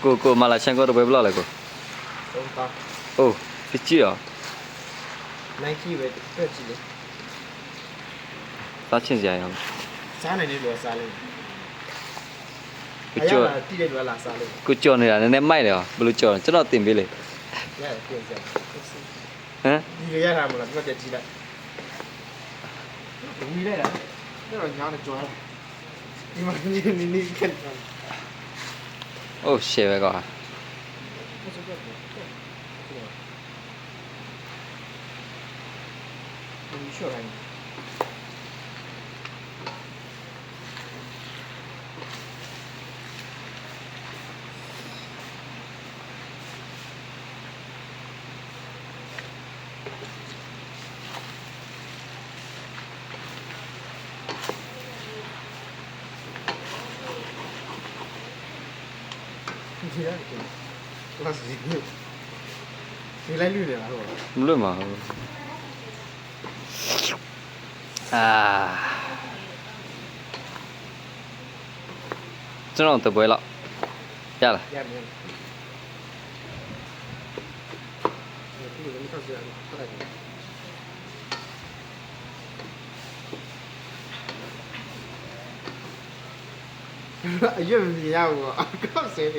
ကိုမလာချန်ကိုတော့ဘယ်ဘလောက်လဲကို တော့ပါ အိုးဖြစ်ကြည့်ရော Nike ပဲတွက်ကြည့်လေ သားချင်းစရာရော စားနိုင်တယ်လို့စားလိုက် ကိုကြော် တိတယ်လို့လားစားလိုက် ကိုကြော်နေတာနည်းနည်းမိုက်တယ်ဟောဘယ်လိုကြော်လဲကျွန်တော်တင်ပေးလေ ရတယ်ပြင်စရာ ဟမ် ဒီရရတာမလားတွက်ကြည့်လိုက်ဝီလိုက်တာတော့ညာတော့ကြွားဒီမှာနီခက်တယ် အိုးရှယ်ပဲကွာ 你去了你。你来绿的，那是你来绿的了是吧？ မလွတ်ပါဘူးကျွန်တော်တပွဲလောက်ရလား 呀没有。这个人看起来不太行。越不一样我，告谁的？